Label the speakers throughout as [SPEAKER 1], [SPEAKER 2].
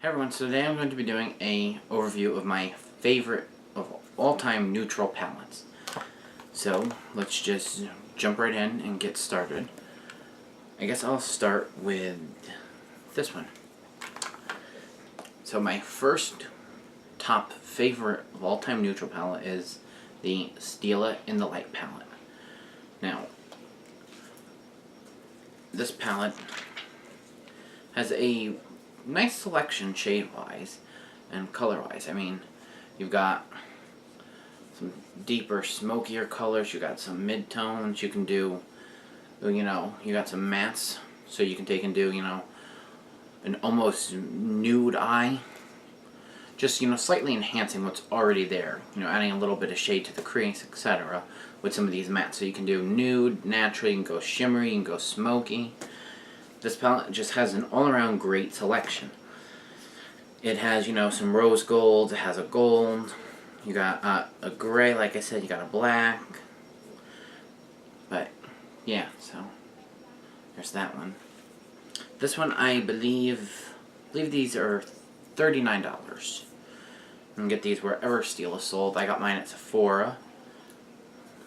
[SPEAKER 1] Hey everyone, so today I'm going to be doing a overview of my favorite of all-time neutral palettes. So let's just jump right in and get started. I guess I'll start with this one. So my first top favorite of all-time neutral palette is the Stila in the Light palette. Now, this palette has a nice selection shade-wise and color-wise. I mean, you've got some deeper, smokier colors. You got some mid-tones. You can do, you got some mattes, so you can take and do, an almost nude eye. Just, slightly enhancing what's already there. Adding a little bit of shade to the crease, etc. with some of these mattes. So you can do nude, natural, you can go shimmery, you can go smoky. This palette just has an all-around great selection. It has, some rose gold, it has a gold, you got a gray, like I said, you got a black. But, yeah, so there's that one. This one, I believe these are $39. You can get these wherever Stila is sold. I got mine at Sephora.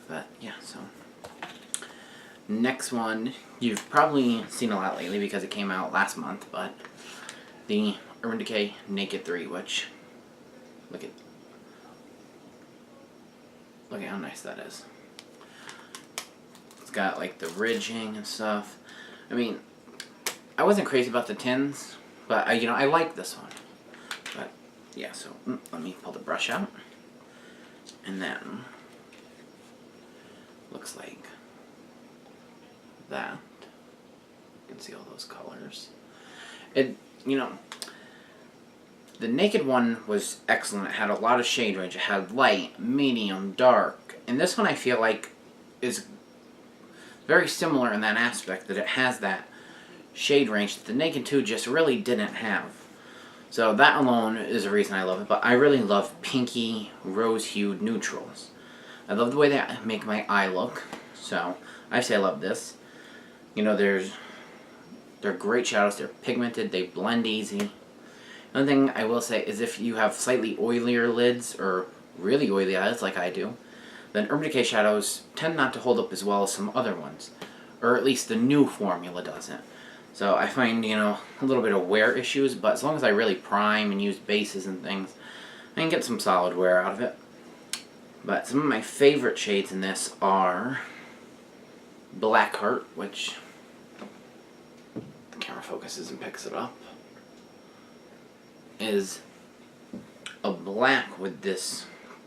[SPEAKER 1] But, yeah, so next one, you've probably seen a lot lately because it came out last month, but the Urban Decay Naked 3, which, look at how nice that is. It's got like the ridging and stuff. I mean, I wasn't crazy about the tins, but I like this one. But yeah, so let me pull the brush out, and then looks like that. You can see all those colors. The Naked one was excellent. It had a lot of shade range. It had light, medium, dark. And this one I feel like is very similar in that aspect, that it has that shade range that the Naked 2 just really didn't have. So that alone is a reason I love it. But I really love pinky, rose-hued neutrals. I love the way they make my eye look. So I say I love this. They're great shadows. They're pigmented. They blend easy. Another thing I will say is if you have slightly oilier lids or really oily eyes like I do, then Urban Decay shadows tend not to hold up as well as some other ones. Or at least the new formula doesn't. So I find, a little bit of wear issues, but as long as I really prime and use bases and things, I can get some solid wear out of it. But some of my favorite shades in this are Blackheart, which the camera focuses and picks it up, is a black with this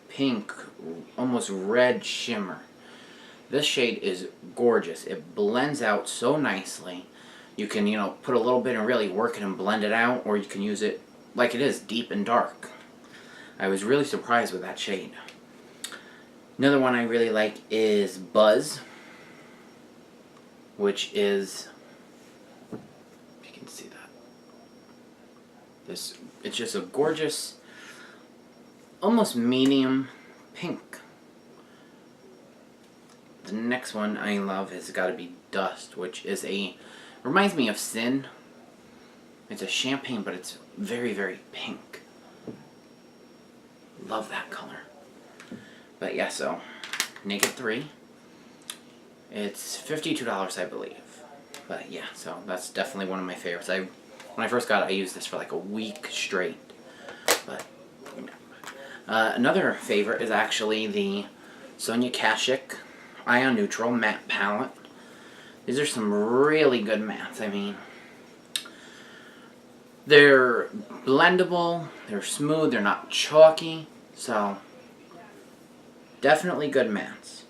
[SPEAKER 1] pink, almost red shimmer. This shade is gorgeous. It blends out so nicely. You can, put a little bit and really work it and blend it out, or you can use it like it is, deep and dark. I was really surprised with that shade. Another one I really like is Buzz, which is, if you can see that, it's just a gorgeous, almost medium pink. The next one I love has got to be Dust, which is reminds me of Sin. It's a champagne, but it's very, very pink. Love that color. But yeah, so Naked 3. It's $52, I believe. But yeah, so that's definitely one of my favorites. When I first got it, I used this for like a week straight. But another favorite is actually the Sonia Kashuk Ion Neutral Matte Palette. These are some really good mattes. I mean, they're blendable, they're smooth, they're not chalky, so definitely good mattes.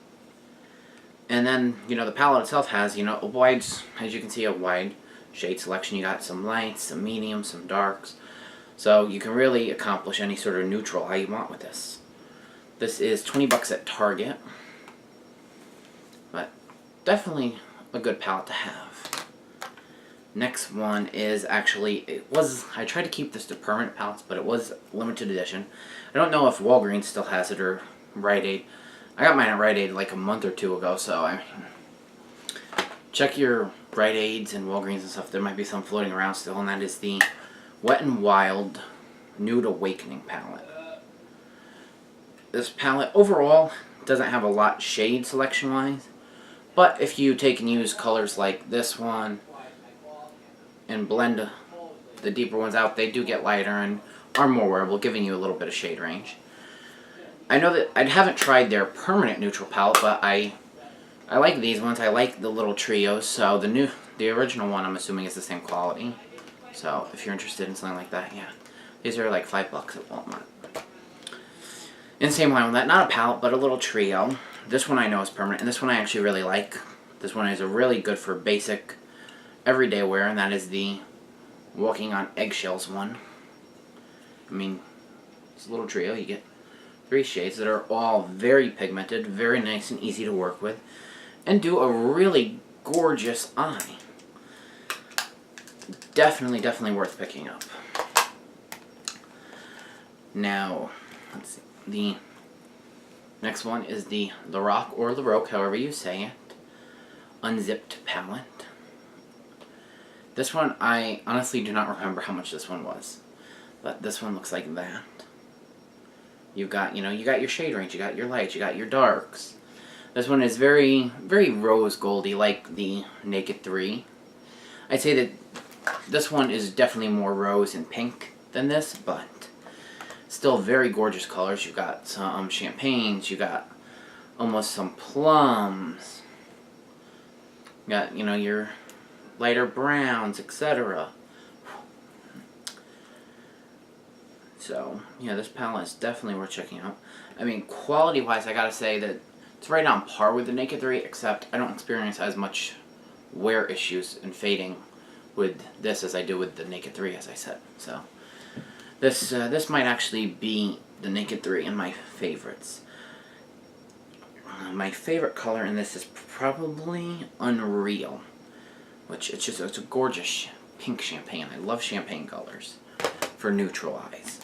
[SPEAKER 1] And then, the palette itself has, a wide, as you can see, a wide shade selection. You got some lights, some mediums, some darks. So you can really accomplish any sort of neutral eye you want with this. This is $20 at Target. But definitely a good palette to have. Next one is actually, I tried to keep this to permanent palettes, but it was limited edition. I don't know if Walgreens still has it or Rite Aid. I got mine at Rite Aid like a month or two ago, so check your Rite Aids and Walgreens and stuff. There might be some floating around still, and that is the Wet n Wild Nude Awakening palette. This palette overall doesn't have a lot shade selection wise, but if you take and use colors like this one and blend the deeper ones out, they do get lighter and are more wearable, giving you a little bit of shade range. I know that I haven't tried their permanent neutral palette, but I like these ones. I like the little trios. So the original one, I'm assuming, is the same quality. So if you're interested in something like that, yeah, these are like $5 at Walmart. In the same line with that, not a palette, but a little trio. This one I know is permanent, and this one I actually really like. This one is really good for basic, everyday wear, and that is the Walking on Eggshells one. I mean, it's a little trio. You get 3 shades that are all very pigmented, very nice and easy to work with, and do a really gorgeous eye. Definitely worth picking up. Now, let's see. The next one is the Lorac or Lorac, however you say it, Unzipped palette. This one, I honestly do not remember how much this one was, but this one looks like that. You got your shade range, you got your lights, you got your darks. This one is very rose goldy, like the Naked 3. I'd say that this one is definitely more rose and pink than this, but still very gorgeous colors. You got some champagnes, you got almost some plums. You got, your lighter browns, etc. So, yeah, this palette is definitely worth checking out. I mean, quality-wise, I gotta say that it's right on par with the Naked 3, except I don't experience as much wear issues and fading with this as I do with the Naked 3, as I said. So, this might actually be the Naked 3 in my favorites. My favorite color in this is probably Unreal, which it's a gorgeous pink champagne. I love champagne colors for neutral eyes.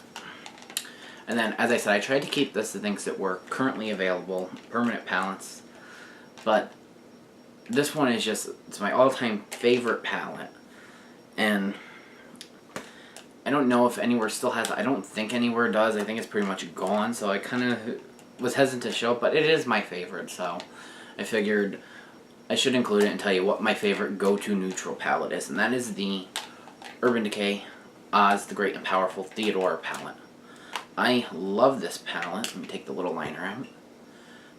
[SPEAKER 1] And then, as I said, I tried to keep this the things that were currently available, permanent palettes, but this one is it's my all-time favorite palette, and I don't know if Anywhere still has it. I don't think Anywhere does. I think it's pretty much gone, so I kind of was hesitant to show it, but it is my favorite, so I figured I should include it and tell you what my favorite go-to neutral palette is, and that is the Urban Decay Oz the Great and Powerful Theodora palette. I love this palette. Let me take the little liner out.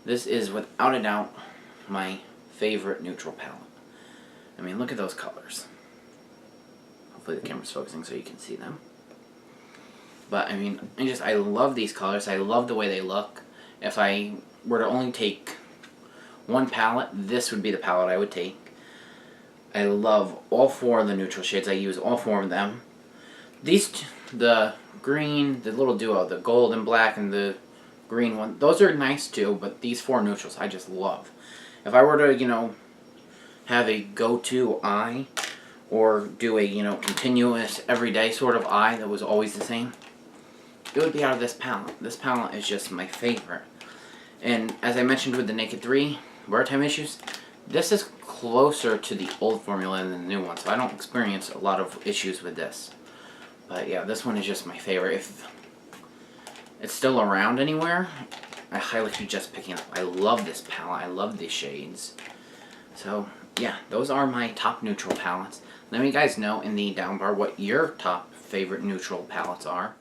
[SPEAKER 1] This is, without a doubt, my favorite neutral palette. I mean, look at those colors. Hopefully the camera's focusing so you can see them. But, I mean, I love these colors. I love the way they look. If I were to only take one palette, this would be the palette I would take. I love all 4 of the neutral shades. I use all 4 of them. The green, the little duo, the gold and black and the green one, those are nice too, but these 4 neutrals I just love. If I were to, have a go-to eye or do a, continuous everyday sort of eye that was always the same, it would be out of this palette. This palette is just my favorite. And as I mentioned with the Naked 3, wear time issues, this is closer to the old formula than the new one, so I don't experience a lot of issues with this. But yeah, this one is just my favorite. If it's still around anywhere, I highly suggest picking it up. I love this palette. I love these shades. So yeah, those are my top neutral palettes. Let me guys know in the down bar what your top favorite neutral palettes are.